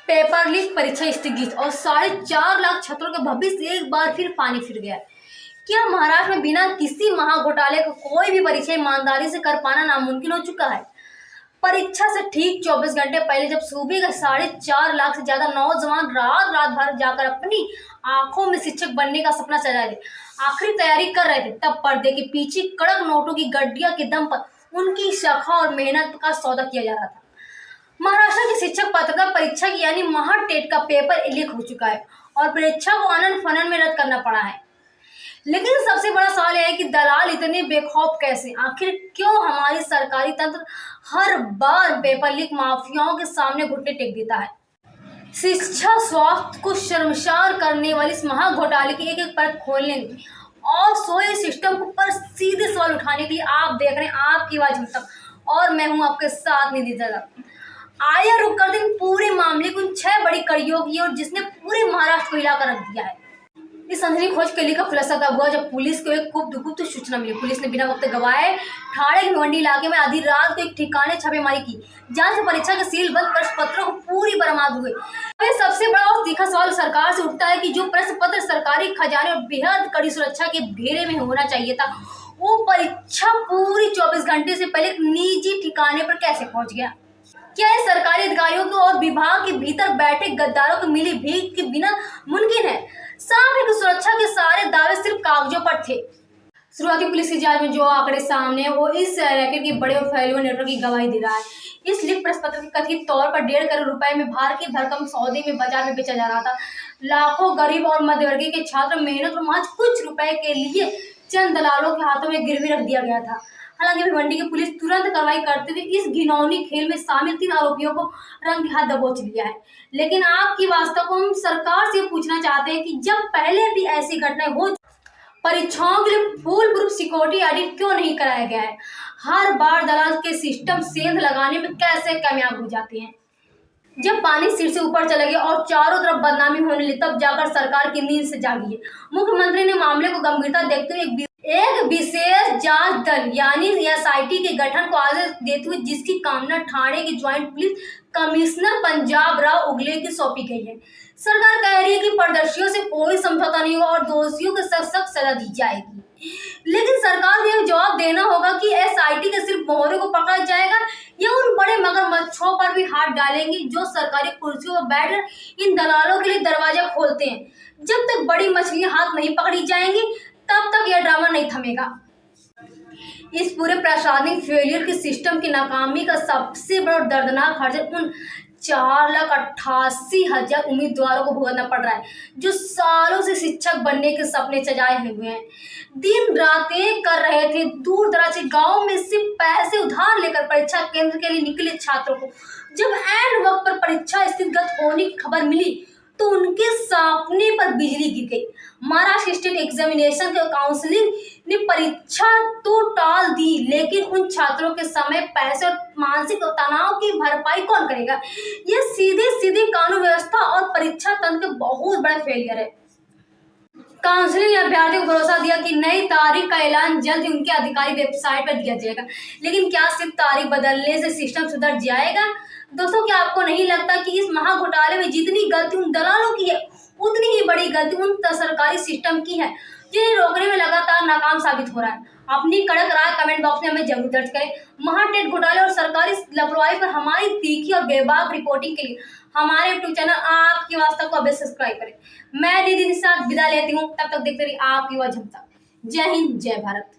Paper leak, परीक्षा स्थगित और 4.5 लाख छात्रों का भविष्य एक बार फिर पानी फिर गया। क्या महाराष्ट्र में बिना किसी महाघोटाले को कोई भी परीक्षा ईमानदारी से कर पाना नामुमकिन हो चुका है? परीक्षा से ठीक 24 घंटे पहले जब सूबे का 4.5 लाख से ज्यादा नौजवान रात रात भर जाकर अपनी आंखों में शिक्षक बनने का सपना सजा रहे, आखिरी तैयारी कर रहे थे, तब पर्दे के पीछे कड़क नोटों की गड्डिया के दम पर उनकी शाखा और मेहनत का सौदा किया जा रहा था। महाराष्ट्र की शिक्षक पात्रता परीक्षा की यानी महाटेट का पेपर लीक हो चुका है और परीक्षा को अनंत फनन में रद्द करना पड़ा है। लेकिन सबसे बड़ा सवाल यह है कि दलाल इतने बेखौफ कैसे? आखिर क्यों हमारी सरकारी तंत्र हर बार पेपर लीक माफियाओं के सामने घुटने टेक देता है? शिक्षा स्वास्थ्य को शर्मसार करने वाली इस महाघोटाले की एक एक परत खोलने और सोए सिस्टम पर सीधे सवाल उठाने के लिए आप देख रहे हैं आपकी आवाज हम तक, और मैं हूं आपके साथ निधि जला। आइए रुक कर दिन पूरे मामले को 6 बड़ी कड़ियों की और जिसने पूरे महाराष्ट्र को हिलाकर रख दिया है। इस अंधेरी खोज के लिए का खुलासा तब हुआ जब पुलिस को एक गुप्त सूचना मिली। पुलिस ने बिना वक्त गवाए ठाणे के भिवंडी इलाके में आधी रात को एक ठिकाने छापेमारी की, जहां से परीक्षा के सील बंद प्रश्न पत्रों को पूरी बरामद हुए। अब सबसे बड़ा और तीखा सवाल सरकार से उठता है कि जो प्रश्न पत्र सरकारी खजाने और बेहद कड़ी सुरक्षा के घेरे में होना चाहिए था, वो परीक्षा पूरी 24 घंटे से पहले एक निजी ठिकाने पर कैसे पहुंच गया? क्या ये सरकारी अधिकारियों को और विभाग के भीतर बैठे गद्दारों को मिली भीख के बिना मुमकिन है? साफ है कि सुरक्षा के सारे दावे सिर्फ कागजों पर थे। शुरुआती पुलिस की जांच में जो आंकड़े सामने हैं वो इस रैकेट के बड़े और फैले हुए नेटवर्क की गवाही दे रहा है। इस लीक प्रश्न पत्र के कथित तौर पर 1.5 करोड़ रुपए में भार की भरकम सौदे में बाजार में बेचा जा रहा था। लाखों गरीब और मध्यवर्गीय के छात्र मेहनत और महज कुछ रुपए के लिए चंद दलालों के हाथों में गिरवी रख दिया गया था। हालांकि भिवंडी की पुलिस तुरंत कार्रवाई करते हुए इस घिनौनी खेल में शामिल 3 आरोपियों को रंगे हाथ दबोच लिया है। लेकिन आपकी वास्तव को हम सरकार से पूछना चाहते हैं कि जब पहले भी ऐसी घटनाएं हो, परीक्षाओं के लिए फुल प्रूफ सिक्योरिटी ऑडिट क्यों नहीं कराया गया है? हर बार दलाल के सिस्टम सेंध लगाने में कैसे कामयाब हो जाते हैं? जब पानी सिर से ऊपर चला गया और चारों तरफ बदनामी होने लगी, तब जाकर सरकार की नींद से जागी है। मुख्यमंत्री ने मामले को गंभीरता देखते हुए एक विशेष जांच दल यानी एसआईटी के गठन को आदेश देते हुए जिसकी कामना ठाणे के joint police commissioner Punjab Rao उगले की सौंपी गई है। सरकार कह रही है कि प्रदर्शियों से कोई समझौता नहीं होगा और दोषियों को सख्त सजा दी जाएगी। लेकिन सरकार को यह जवाब देना होगा कि एसआईटी के सिर्फ मोहरे को पकड़ा जाएगा या उन बड़े मगरमच्छों पर भी हाथ डालेंगी जो सरकारी कुर्सियों पर बैठकर इन दलालों के लिए दरवाजा खोलते हैं। जब तक बड़ी मछलियां हाथ नहीं पकड़ी जाएंगी तब तक यह ड्रामा नहीं थमेगा। इस पूरे प्रशासनिक फेलियर की सिस्टम की नाकामी का सबसे बड़ा दर्दनाक हर्जन उन 4,88,000 उम्मीदवारों को भुगतना पड़ रहा है जो सालों से शिक्षक बनने के सपने सजाए हुए हैं, दिन रातें कर रहे थे, दूर दराज के गाँव में सिर्फ पैसे उधार लेकर परीक्षा केंद्र के लिए निकले छात्रों को जब एंड वक्त पर परीक्षा स्थगित होने की खबर मिली तो उनके सपने पर बिजली गिर गई। महाराष्ट्र स्टेट एग्जामिनेशन काउंसिलिंग ने परीक्षा तो टाल दी, लेकिन उन छात्रों के समय, पैसे और मानसिक तनाव की भरपाई कौन करेगा? यह सीधे सीधे कानून व्यवस्था और परीक्षा तंत्र का बहुत बड़ा फेलियर है। काउंसिलिंग ने अभ्यर्थियों को भरोसा दिया कि नई तारीख का ऐलान जल्द ही उनके अधिकारी वेबसाइट पर दिया जाएगा, लेकिन क्या सिर्फ तारीख बदलने से सिस्टम सुधर जाएगा? दोस्तों, क्या आपको नहीं लगता कि इस महाघोटाले में जितनी गलती उन दलालों की है उतनी ही बड़ी गलती उन सरकारी सिस्टम की है जिन्हें रोकने में लगातार नाकाम साबित हो रहा है? अपनी कड़क राय कमेंट बॉक्स में हमें जरूर दर्ज करें। महाटेट घोटाले और सरकारी लापरवाही पर हमारी तीखी और बेबाक रिपोर्टिंग के लिए हमारे यूट्यूब चैनल आपकी वास्तव को अभी सब्सक्राइब करें। मैं निधि निषाद विदा लेती हूँ, तब तक देखते रहिए आपकी आवाज हम तक। जय हिंद, जय भारत।